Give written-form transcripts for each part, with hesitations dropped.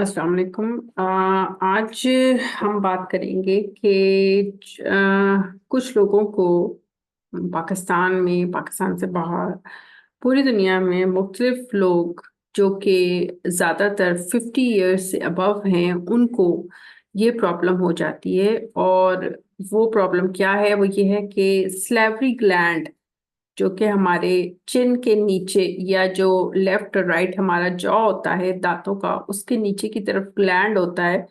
अस्सलाम वालेकुम। आज हम बात करेंगे कि कुछ लोगों को पाकिस्तान से बाहर पूरी दुनिया में मुख्तलिफ लोग जो कि ज़्यादातर 50 ईयर्स से अबव हैं उनको ये प्रॉब्लम हो जाती है। और वो प्रॉब्लम क्या है? वो ये है कि स्लेवरी ग्लैंड जो कि हमारे चिन के नीचे या जो लेफ्ट और राइट हमारा जॉ होता है दांतों का, उसके नीचे की तरफ ग्लैंड होता है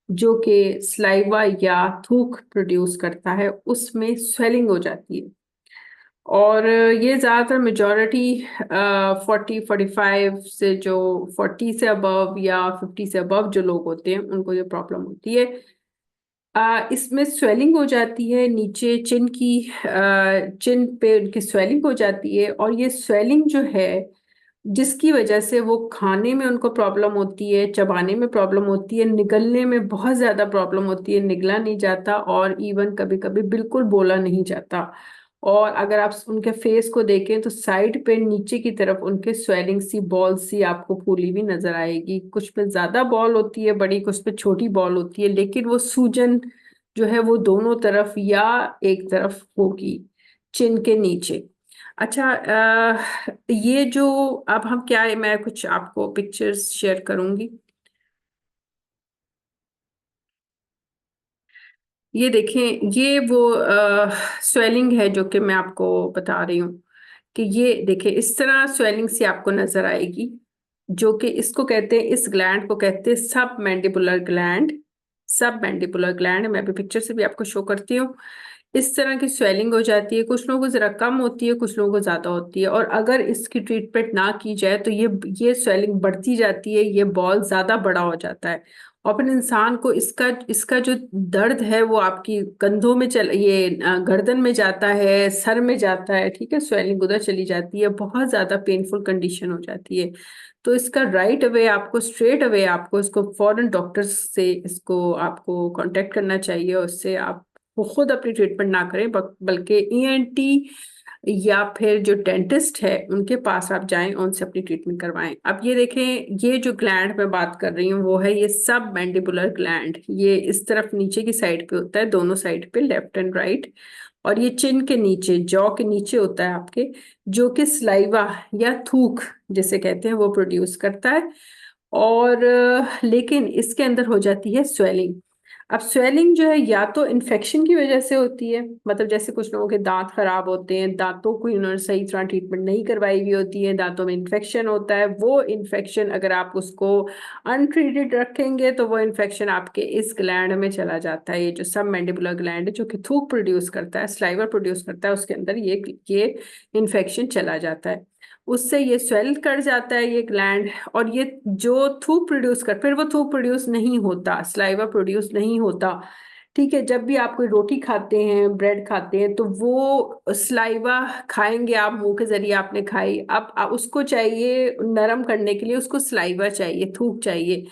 जो कि स्लाइवा या थूक प्रोड्यूस करता है, उसमें स्वेलिंग हो जाती है। और ये ज़्यादातर मेजॉरिटी 40 45 से, जो 40 से अबव या 50 से अबव जो लोग होते हैं उनको ये प्रॉब्लम होती है। इसमें स्वेलिंग हो जाती है नीचे चिन की, चिन पे उनकी स्वेलिंग हो जाती है। और ये स्वेलिंग जो है जिसकी वजह से वो खाने में उनको प्रॉब्लम होती है, चबाने में प्रॉब्लम होती है, निगलने में बहुत ज्यादा प्रॉब्लम होती है, निगला नहीं जाता और इवन कभी कभी बिल्कुल बोला नहीं जाता। और अगर आप उनके फेस को देखें तो साइड पे नीचे की तरफ उनके स्वेलिंग सी बॉल सी आपको फूली हुई नजर आएगी। कुछ पे ज्यादा बॉल होती है बड़ी, कुछ पे छोटी बॉल होती है, लेकिन वो सूजन जो है वो दोनों तरफ या एक तरफ होगी चिन के नीचे। अच्छा, ये जो अब हम क्या है, मैं कुछ आपको पिक्चर्स शेयर करूंगी। ये देखें, ये वो स्वेलिंग है जो कि मैं आपको बता रही हूँ कि ये देखें इस तरह स्वेलिंग सी आपको नजर आएगी, जो कि इसको कहते हैं, इस ग्लैंड को कहते हैं सब मैंडिबुलर ग्लैंड। सब मैंडिबुलर ग्लैंड मैं अभी पिक्चर से भी आपको शो करती हूँ। इस तरह की स्वेलिंग हो जाती है, कुछ लोगों को जरा कम होती है, कुछ लोगों को ज्यादा होती है। और अगर इसकी ट्रीटमेंट ना की जाए तो ये स्वेलिंग बढ़ती जाती है, ये बॉल ज्यादा बड़ा हो जाता है। और फिर इंसान को इसका इसका जो दर्द है वो आपकी कंधों में गर्दन में जाता है, सर में जाता है, ठीक है, स्वेलिंग उधर चली जाती है, बहुत ज्यादा पेनफुल कंडीशन हो जाती है। तो इसका राइट अवे आपको, स्ट्रेट अवे आपको इसको फॉरेन डॉक्टर्स से इसको आपको कांटेक्ट करना चाहिए। और उससे आप वो खुद अपनी ट्रीटमेंट ना करें, बल्कि ईएनटी या फिर जो डेंटिस्ट है उनके पास आप जाएं, उनसे अपनी ट्रीटमेंट करवाएं। अब ये देखें, ये जो ग्लैंड मैं बात कर रही हूँ वो है ये सब मैंडिबुलर ग्लैंड। ये इस तरफ नीचे की साइड पे होता है, दोनों साइड पे, लेफ्ट एंड राइट। और ये चिन के नीचे, जॉ के नीचे होता है आपके, जो कि स्लाइवा या थूक जिसे कहते हैं वो प्रोड्यूस करता है। और लेकिन इसके अंदर हो जाती है स्वेलिंग। अब स्वेलिंग जो है या तो इन्फेक्शन की वजह से होती है, मतलब जैसे कुछ लोगों के दांत खराब होते हैं, दांतों को इन्होंने सही तरह ट्रीटमेंट नहीं करवाई हुई होती है, दांतों में इन्फेक्शन होता है। वो इन्फेक्शन अगर आप उसको अनट्रीटेड रखेंगे तो वो इन्फेक्शन आपके इस ग्लैंड में चला जाता है। ये जो सब मैंडिबुलर ग्लैंड है जो कि थूक प्रोड्यूस करता है, स्लाइवर प्रोड्यूस करता है, उसके अंदर ये इन्फेक्शन चला जाता है। उससे ये स्वेल कर जाता है ये ग्लैंड। और ये जो थूक प्रोड्यूस कर, फिर वो थूक प्रोड्यूस नहीं होता, स्लाइवा प्रोड्यूस नहीं होता। ठीक है, जब भी आप कोई रोटी खाते हैं, ब्रेड खाते हैं, तो वो स्लाइवा खाएंगे आप, मुंह के जरिए आपने खाई, अब उसको चाहिए नरम करने के लिए, उसको स्लाइवा चाहिए, थूक चाहिए।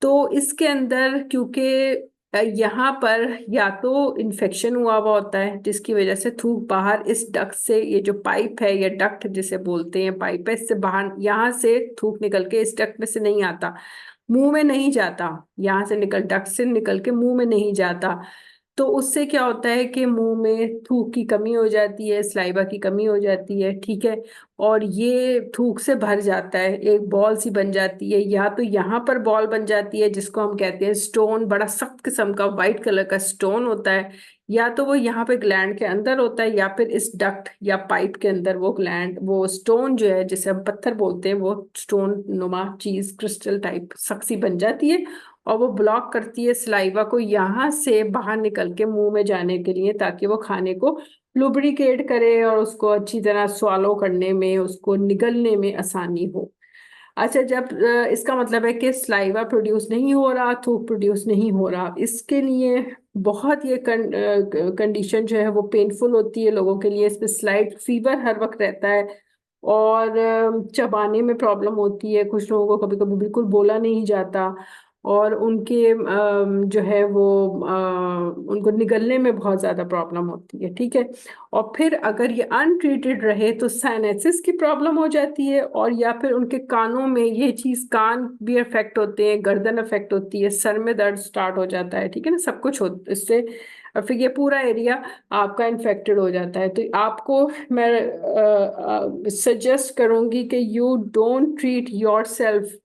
तो इसके अंदर क्योंकि यहाँ पर या तो इन्फेक्शन हुआ हुआ होता है जिसकी वजह से थूक बाहर इस डक्ट से, ये जो पाइप है या डक्ट जिसे बोलते हैं, पाइप है, इससे बाहर यहाँ से थूक निकल के इस डक्ट में से नहीं आता, मुंह में नहीं जाता, यहाँ से निकल, डक्ट से निकल के मुंह में नहीं जाता। तो उससे क्या होता है कि मुंह में थूक की कमी हो जाती है, स्लाइवा की कमी हो जाती है, ठीक है। और ये थूक से भर जाता है, एक बॉल सी बन जाती है, या तो यहाँ पर बॉल बन जाती है जिसको हम कहते हैं स्टोन, बड़ा सख्त किस्म का व्हाइट कलर का स्टोन होता है, या तो वो यहाँ पे ग्लैंड के अंदर होता है, या फिर इस डक्ट या पाइप के अंदर वो ग्लैंड, वो स्टोन जो है जिसे हम पत्थर बोलते हैं, वो स्टोन नुमा चीज, क्रिस्टल टाइप सख्सी बन जाती है। और वो ब्लॉक करती है स्लाइवा को यहाँ से बाहर निकल के मुंह में जाने के लिए, ताकि वो खाने को लुब्रिकेट करे और उसको अच्छी तरह स्वालो करने में, उसको निगलने में आसानी हो। अच्छा, जब इसका मतलब है कि स्लाइवा प्रोड्यूस नहीं हो रहा, थूक प्रोड्यूस नहीं हो रहा, इसके लिए बहुत ये कंडीशन जो है वो पेनफुल होती है लोगों के लिए। इसमें स्लाइट फीवर हर वक्त रहता है और चबाने में प्रॉब्लम होती है, कुछ लोगों को कभी कभी बिल्कुल बोला नहीं जाता। और उनके जो है वो उनको निगलने में बहुत ज़्यादा प्रॉब्लम होती है, ठीक है। और फिर अगर ये अनट्रीटेड रहे तो साइनसिस की प्रॉब्लम हो जाती है, और या फिर उनके कानों में ये चीज़, कान भी अफेक्ट होते हैं, गर्दन अफेक्ट होती है, सर में दर्द स्टार्ट हो जाता है, ठीक है ना, सब कुछ हो इससे। और फिर ये पूरा एरिया आपका इन्फेक्टेड हो जाता है। तो आपको मैं सजेस्ट करूंगी कि you don't treat your self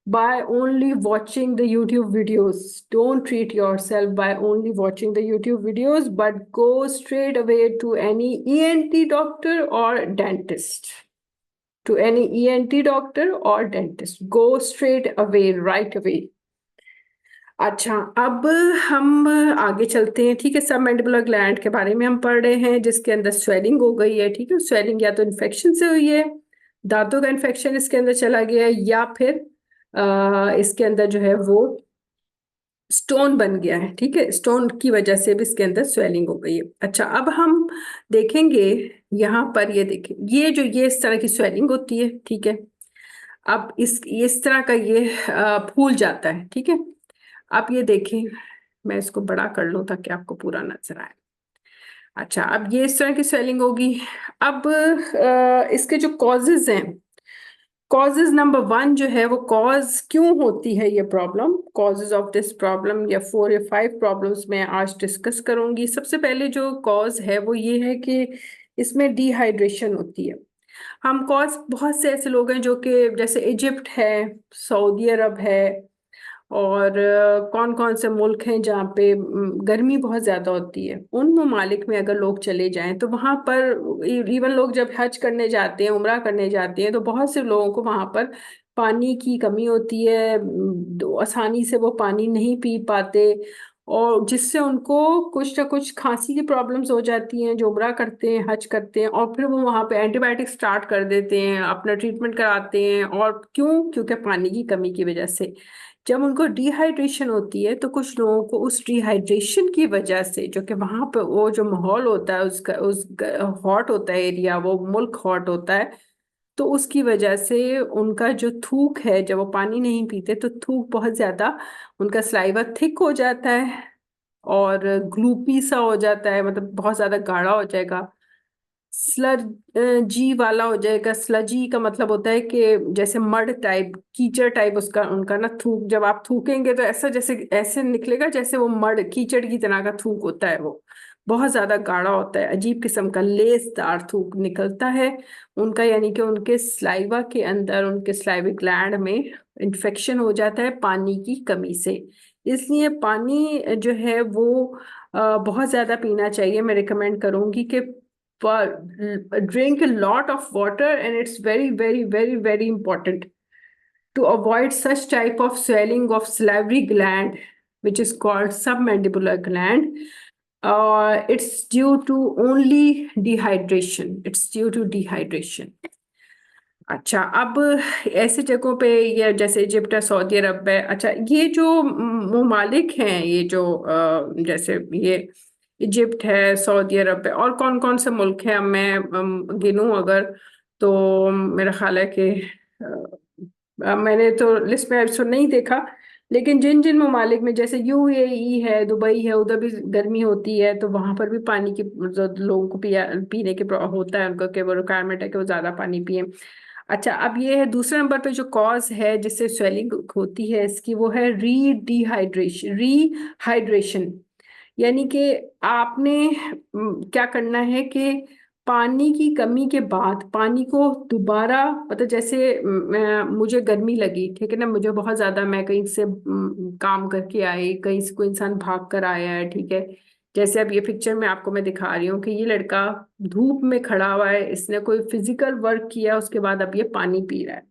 by only watching the YouTube videos. Don't treat yourself by only watching the YouTube videos, but go straight away to any ENT doctor or dentist. To any ENT doctor or dentist. Go straight away, right away. अच्छा, अब हम आगे चलते हैं, ठीक है। सब mandibular gland के बारे में हम पढ़ रहे हैं, जिसके अंदर स्वेलिंग हो गई है, ठीक है। स्वेलिंग या तो इन्फेक्शन से हुई है, दांतों का इन्फेक्शन इसके अंदर चला गया है, या फिर इसके अंदर जो है वो स्टोन बन गया है, ठीक है। स्टोन की वजह से भी इसके अंदर स्वेलिंग हो गई है। अच्छा, अब हम देखेंगे यहाँ पर, ये देखें, ये इस तरह की स्वेलिंग होती है, ठीक है। अब इस तरह का ये फूल जाता है, ठीक है। अब ये देखें, मैं इसको बड़ा कर लूं ताकि आपको पूरा नजर आए। अच्छा, अब ये इस तरह की स्वेलिंग होगी। अब इसके जो कॉजेज हैं, कॉजेज नंबर 1 जो है वो, कॉज क्यों होती है ये problem, causes of this problem, या 4 या 5 प्रॉब्लम्स मैं आज डिस्कस करूंगी। सबसे पहले जो कॉज है वो ये है कि इसमें डिहाइड्रेशन होती है। हम कॉज, बहुत से ऐसे लोग हैं जो कि, जैसे इजिप्ट है, सऊदी अरब है, और कौन कौन से मुल्क हैं जहाँ पे गर्मी बहुत ज्यादा होती है, उन ममालिक में अगर लोग चले जाएं तो वहां पर, इवन लोग जब हज करने जाते हैं, उम्रा करने जाते हैं, तो बहुत से लोगों को वहां पर पानी की कमी होती है, आसानी से वो पानी नहीं पी पाते, और जिससे उनको कुछ ना कुछ खांसी की प्रॉब्लम्स हो जाती हैं, जो उम्रा करते हैं, हज करते हैं, और फिर वो वहां पे एंटीबायोटिक स्टार्ट कर देते हैं, अपना ट्रीटमेंट कराते हैं। और क्यों? क्योंकि पानी की कमी की वजह से। जब उनको डिहाइड्रेशन होती है तो कुछ लोगों को उस डिहाइड्रेशन की वजह से, जो कि वहां पे वो जो माहौल होता है उसका, उस हॉट होता है एरिया, वो मुल्क हॉट होता है, तो उसकी वजह से उनका जो थूक है, जब वो पानी नहीं पीते तो थूक बहुत ज्यादा, उनका सलाइवा थिक हो जाता है और ग्लूपी सा हो जाता है, मतलब बहुत ज्यादा गाढ़ा हो जाएगा, स्लर जी वाला हो जाएगा। स्लजी का मतलब होता है कि जैसे मड टाइप, कीचड़ टाइप, उसका उनका ना थूक, जब आप थूकेंगे तो ऐसा, जैसे ऐसे निकलेगा जैसे वो मड, कीचड़ की तरह का थूक होता है, वो बहुत ज्यादा गाढ़ा होता है, अजीब किस्म का लेसदार थूक निकलता है उनका। यानी कि उनके स्लाइवा के अंदर, उनके स्लाइविक ग्लैंड में इन्फेक्शन हो जाता है पानी की कमी से। इसलिए पानी जो है वो बहुत ज्यादा पीना चाहिए। मैं रिकमेंड करूंगी कि drink a lot of water, and it's very, very, very, very important to avoid such type of swelling of salivary gland, which is called submandibular gland. It's due to only dehydration. It's due to dehydration. अच्छा, अब ऐसे जगहों पे, ये जैसे Egypt है, Saudi अरब है, अच्छा, ये जो ममालिक हैं, ये जो जैसे ये इजिप्ट है, सऊदी अरब है, और कौन कौन से मुल्क हैं, अब मैं गिनूं अगर, तो मेरा ख्याल है कि मैंने तो लिस्ट में ऐसा नहीं देखा, लेकिन जिन जिन ममालिक में, जैसे यूएई है, दुबई है, उधर भी गर्मी होती है, तो वहां पर भी पानी की लोगों को पीने के होता है उनका, कि वो रिक्वायरमेंट है कि वो ज्यादा पानी पिए। अच्छा, अब ये है दूसरे नंबर पे जो कॉज है जिससे स्वेलिंग होती है इसकी, वो है रीहाइड्रेशन। यानी कि आपने क्या करना है कि पानी की कमी के बाद पानी को दोबारा, मतलब जैसे मुझे गर्मी लगी, ठीक है ना, मुझे बहुत ज्यादा, मैं कहीं से काम करके आई, कहीं से कोई इंसान भाग कर आया है, ठीक है। जैसे अब ये पिक्चर में आपको मैं दिखा रही हूँ कि ये लड़का धूप में खड़ा हुआ है, इसने कोई फिजिकल वर्क किया, उसके बाद अब ये पानी पी रहा है,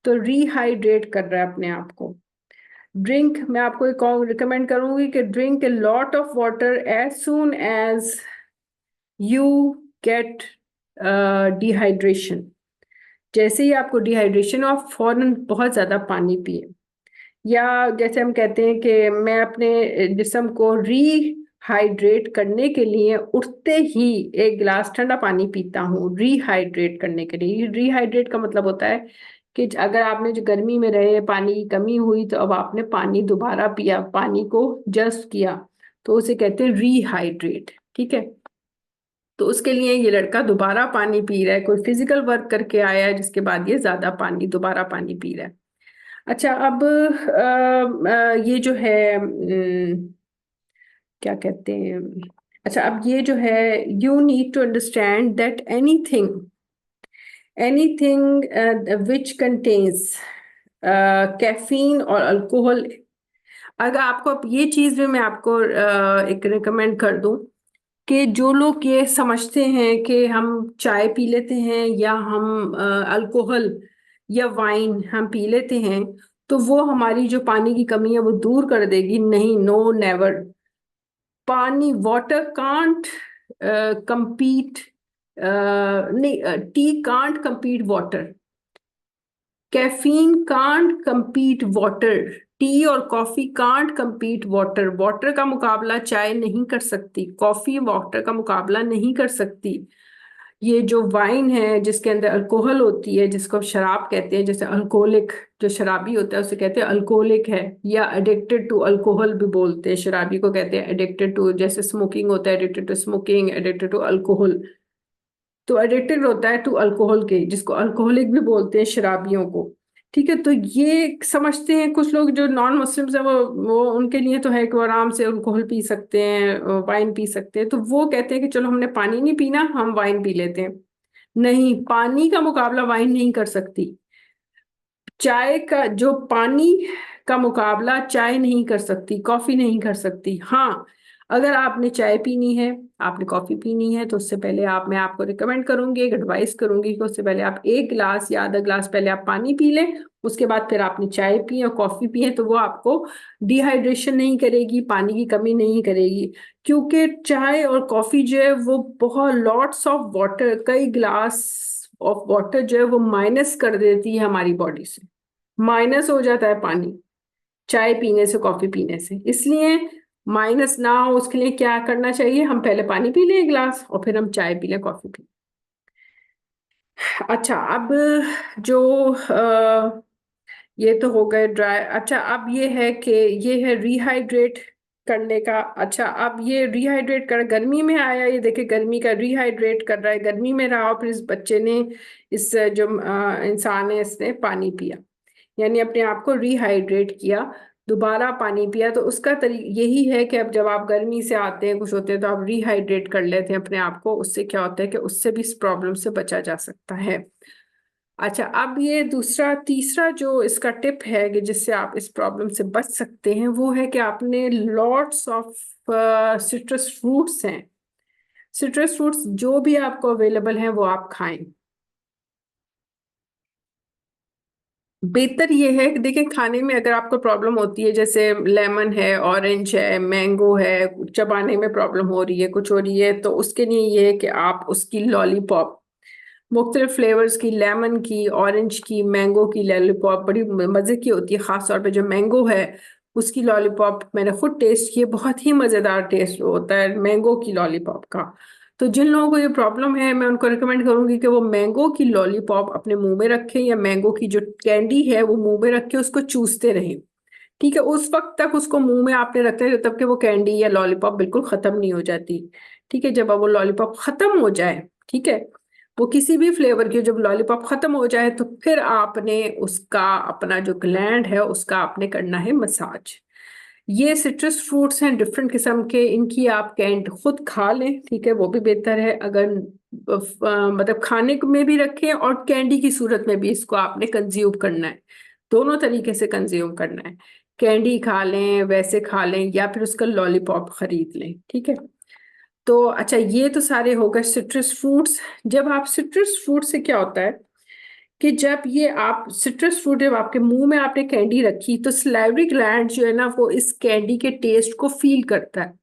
तो रिहाइड्रेट कर रहा है अपने आप को। ड्रिंक, मैं आपको एक और रिकमेंड करूंगी कि drink a lot of water as soon as you get dehydration. जैसे ही आपको डिहाइड्रेशन हो, फौरन बहुत ज्यादा पानी पिए। या जैसे हम कहते हैं कि मैं अपने जिस्म को रिहाइड्रेट करने के लिए उठते ही एक गिलास ठंडा पानी पीता हूँ, रिहाइड्रेट करने के लिए। रिहाइड्रेट का मतलब होता है कि अगर आपने जो गर्मी में रहे, पानी की कमी हुई, तो अब आपने पानी दोबारा पिया, पानी को जस्ट किया, तो उसे कहते हैं रीहाइड्रेट। ठीक है, तो उसके लिए ये लड़का दोबारा पानी पी रहा है, कोई फिजिकल वर्क करके आया है जिसके बाद ये ज्यादा पानी, दोबारा पानी पी रहा है। अच्छा, अब ये जो है क्या कहते हैं, अच्छा अब ये जो है, you need to understand that anything, anything which contains caffeine और अल्कोहल। अगर आपको, अब ये चीज भी मैं आपको एक रिकमेंड कर दूं कि जो लोग ये समझते हैं कि हम चाय पी लेते हैं या हम अल्कोहल या वाइन हम पी लेते हैं तो वो हमारी जो पानी की कमी है वो दूर कर देगी, नहीं, नो नेवर। पानी, वाटर कांट compete, नहीं, tea can't compete water, caffeine can't compete water, tea और coffee can't compete water. Water का मुकाबला चाय नहीं कर सकती, कॉफी वाटर का मुकाबला नहीं कर सकती। ये जो वाइन है जिसके अंदर अल्कोहल होती है, जिसको शराब कहते हैं, जैसे अल्कोहलिक, जो शराबी होता है उसे कहते हैं अल्कोहलिक है, या एडिक्टेड टू अल्कोहल भी बोलते हैं, शराबी को कहते हैं एडिक्टेड टू, जैसे स्मोकिंग होता है addicted to smoking, addicted to alcohol, तो एडिक्टेड होता है टू अल्कोहल के, जिसको अल्कोहलिक भी बोलते हैं शराबियों को। ठीक है, तो ये समझते हैं कुछ लोग जो नॉन मुस्लिम्स हैं, वो उनके लिए तो है कि वो आराम से अल्कोहल पी सकते हैं, वाइन पी सकते हैं, तो वो कहते हैं कि चलो हमने पानी नहीं पीना, हम वाइन पी लेते हैं। नहीं, पानी का मुकाबला वाइन नहीं कर सकती। चाय का जो पानी का मुकाबला चाय नहीं कर सकती, कॉफी नहीं कर सकती। हाँ, अगर आपने चाय पीनी है, आपने कॉफी पीनी है, तो उससे पहले मैं आपको रिकमेंड करूंगी, एक एडवाइस करूंगी कि उससे पहले आप 1 गिलास या आधा गिलास पहले आप पानी पी लें। उसके बाद फिर आपने चाय पी और कॉफी पी है, तो वो आपको डिहाइड्रेशन नहीं करेगी, पानी की कमी नहीं करेगी। क्योंकि चाय और कॉफी जो है वो बहुत लॉट्स ऑफ वाटर, कई गिलास ऑफ वाटर जो है वो माइनस कर देती है हमारी बॉडी से, माइनस हो जाता है पानी चाय पीने से, कॉफी पीने से। इसलिए माइनस ना हो उसके लिए क्या करना चाहिए, हम पहले पानी पी लें 1 गिलास और फिर हम चाय पी लें, कॉफी पी लें। अच्छा, अब जो ये तो हो गए ड्राई। अच्छा, अब ये है कि ये है रिहाइड्रेट करने का। अच्छा, अब ये रिहाइड्रेट कर, गर्मी में आया, ये देखिए गर्मी का रिहाइड्रेट कर रहा है, गर्मी में रहा और फिर इस बच्चे ने, इस जो इंसान है, इसने पानी पिया, यानी अपने आप को रिहाइड्रेट किया, दोबारा पानी पिया। तो उसका यही है कि अब जब आप गर्मी से आते हैं, कुछ होते हैं, तो आप रिहाइड्रेट कर लेते हैं अपने आप को, उससे क्या होता है कि उससे भी इस प्रॉब्लम से बचा जा सकता है। अच्छा, अब ये दूसरा, तीसरा जो इसका टिप है कि जिससे आप इस प्रॉब्लम से बच सकते हैं, वो है कि आपने लॉट्स ऑफ सिट्रस फ्रूट्स हैं, सिट्रस फ्रूट्स जो भी आपको अवेलेबल हैं वो आप खाएं। बेहतर ये है कि देखिए, खाने में अगर आपको प्रॉब्लम होती है, जैसे लेमन है, ऑरेंज है, मैंगो है, चबाने में प्रॉब्लम हो रही है, कुछ हो रही है, तो उसके लिए ये है कि आप उसकी लॉलीपॉप, मुख्तलिफ फ्लेवर्स की, लेमन की, ऑरेंज की, मैंगो की लॉलीपॉप बड़ी मज़े की होती है। ख़ास तौर पे जो मैंगो है उसकी लॉलीपॉप मैंने खुद टेस्ट की है, बहुत ही मज़ेदार टेस्ट होता है मैंगो की लॉलीपॉप का। तो जिन लोगों को ये प्रॉब्लम है, मैं उनको रिकमेंड करूंगी कि वो मैंगो की लॉलीपॉप अपने मुंह में रखें, या मैंगो की जो कैंडी है वो मुंह में रख के उसको चूसते रहें। ठीक है, उस वक्त तक उसको मुंह में आपने रखते हैं जब तक कि वो कैंडी या लॉलीपॉप बिल्कुल खत्म नहीं हो जाती। ठीक है, जब अब वो लॉलीपॉप खत्म हो जाए, ठीक है, वो किसी भी फ्लेवर की जब लॉलीपॉप खत्म हो जाए, तो फिर आपने उसका, अपना जो ग्लैंड है उसका आपने करना है मसाज। ये सिट्रस फ्रूट्स हैं डिफरेंट किस्म के, इनकी आप कैंड खुद खा लें, ठीक है, वो भी बेहतर है। अगर मतलब खाने में भी रखें और कैंडी की सूरत में भी इसको आपने कंज्यूम करना है, दोनों तरीके से कंज्यूम करना है। कैंडी खा लें, वैसे खा लें, या फिर उसका लॉलीपॉप खरीद लें। ठीक है, तो अच्छा, ये तो सारे हो गए सिट्रस फ्रूट्स। जब आप सिट्रस फ्रूट से क्या होता है कि जब ये आप सिट्रस फ्रूट, जब आपके मुंह में आपने कैंडी रखी, तो सलाइवरी ग्लैंड जो है ना, वो इस कैंडी के टेस्ट को फील करता है,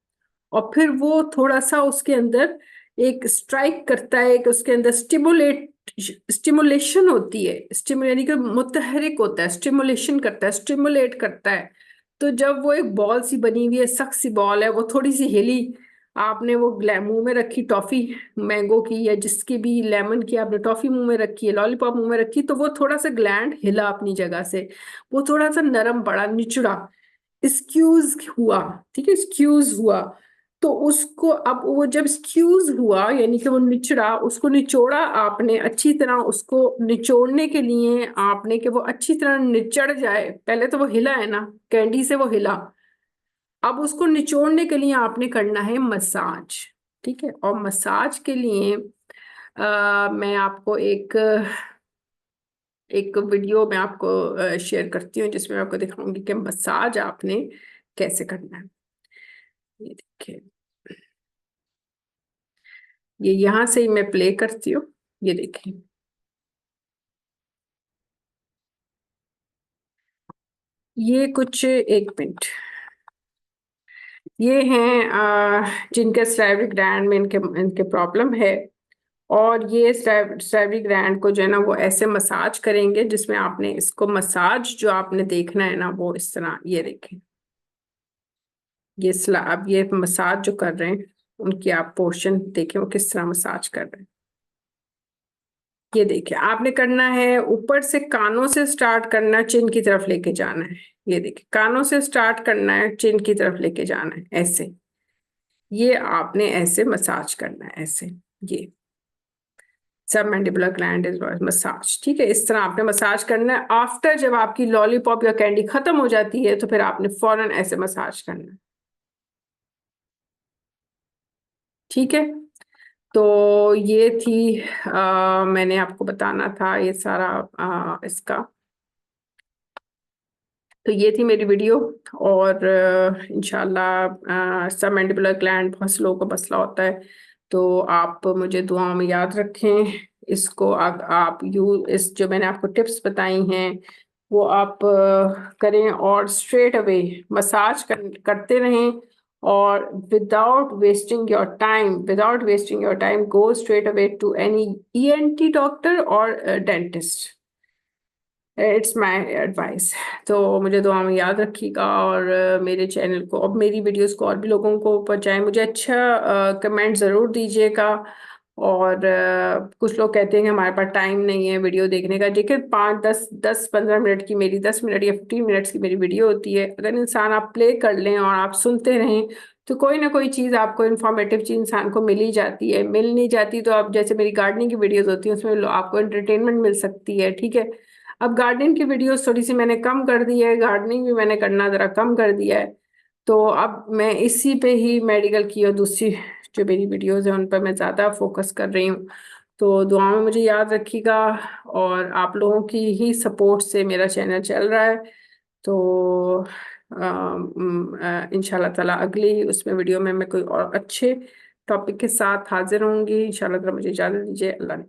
और फिर वो थोड़ा सा उसके अंदर एक स्ट्राइक करता है, कि उसके अंदर स्टिमुलेशन होती है, यानी कि मुतहरिक होता है, स्टिमुलेशन करता है, स्टिमुलेट करता है। तो जब वो एक बॉल सी बनी हुई है, सख्त सी बॉल है, वो थोड़ी सी हिली, आपने वो मुंह में रखी टॉफी, मैंगो की या जिसकी भी, लेमन की, आपने टॉफी मुंह में रखी है, लॉलीपॉप मुंह में रखी, तो वो थोड़ा सा ग्लैंड हिला अपनी जगह से, वो थोड़ा सा नरम पड़ा, निचड़ा, स्क्यूज हुआ। ठीक है, स्क्यूज हुआ। तो उसको, अब वो जब स्क्यूज हुआ यानी कि वो निचड़ा, उसको निचोड़ा आपने अच्छी तरह, उसको निचोड़ने के लिए आपने कि वो अच्छी तरह निचड़ जाए, पहले तो वो हिला है ना, कैंडी से वो हिला, अब उसको निचोड़ने के लिए आपने करना है मसाज। ठीक है, और मसाज के लिए मैं आपको एक एक वीडियो मैं आपको शेयर करती हूँ, जिसमें मैं आपको दिखाऊंगी कि मसाज आपने कैसे करना है। ये देखिए, ये यहाँ से ही मैं प्ले करती हूँ। ये देखिए, ये कुछ, एक मिनट, ये हैं जिनके सैलरी ग्लैंड में इनके इनके प्रॉब्लम है, और ये सैलरी ग्लैंड को जो है ना वो ऐसे मसाज करेंगे, जिसमें आपने इसको मसाज जो आपने देखना है ना वो इस तरह, ये देखें, ये अब ये मसाज जो कर रहे हैं उनकी आप पोर्शन देखें वो किस तरह मसाज कर रहे हैं। ये देखिए, आपने करना है ऊपर से, कानों से स्टार्ट करना है, चिन की तरफ लेके जाना है। ये देखिए, कानों से स्टार्ट करना है, चिन की तरफ लेके जाना है, ऐसे। ये आपने ऐसे मसाज करना है, ऐसे। ये सब मैंडिबुलर ग्लैंड इज मसाज। ठीक है, इस तरह आपने मसाज करना है। आफ्टर जब आपकी लॉलीपॉप या कैंडी खत्म हो जाती है तो फिर आपने फौरन ऐसे मसाज करना है। ठीक है, तो ये थी, मैंने आपको बताना था ये सारा इसका। तो ये थी मेरी वीडियो। और इंशाल्लाह, सब मैंडिबुलर ग्लैंड बहुत से लोगों को मसला होता है, तो आप मुझे दुआओं में याद रखें। इसको आप यू इस जो मैंने आपको टिप्स बताई हैं वो आप करें, और स्ट्रेट अवे मसाज करते रहें, और without wasting your time go straight away to any ENT doctor और डेंटिस्ट। It's my advice. तो मुझे दुआ में याद रखिएगा, और मेरे चैनल को, अब मेरी वीडियोस को और भी लोगों को पहुंचाएं। मुझे अच्छा कमेंट ज़रूर दीजिएगा। और कुछ लोग कहते हैं कि हमारे पास टाइम नहीं है वीडियो देखने का, लेकिन 5 10 10 15 मिनट की मेरी, 10 मिनट या 15 मिनट्स की मेरी वीडियो होती है। अगर इंसान आप प्ले कर लें और आप सुनते रहें तो कोई ना कोई चीज़ आपको, इन्फॉर्मेटिव चीज़ इंसान को मिल ही जाती है। मिल नहीं जाती तो आप, जैसे मेरी गार्डनिंग की वीडियोस होती हैं उसमें आपको एंटरटेनमेंट मिल सकती है। ठीक है, अब गार्डनिंग की वीडियोस थोड़ी सी मैंने कम कर दी है, गार्डनिंग भी मैंने करना जरा कम कर दिया है, तो अब मैं इसी पे ही, मेडिकल की और दूसरी जो मेरी वीडियोस हैं उन पर मैं ज़्यादा फोकस कर रही हूँ। तो दुआ में मुझे याद रखिएगा, और आप लोगों की ही सपोर्ट से मेरा चैनल चल रहा है। तो इंशाल्लाह ताला अगली उसमें वीडियो में मैं कोई और अच्छे टॉपिक के साथ हाजिर होंगी। इंशाल्लाह ताला मुझे इजाज़त दीजिए। अल्लाह ने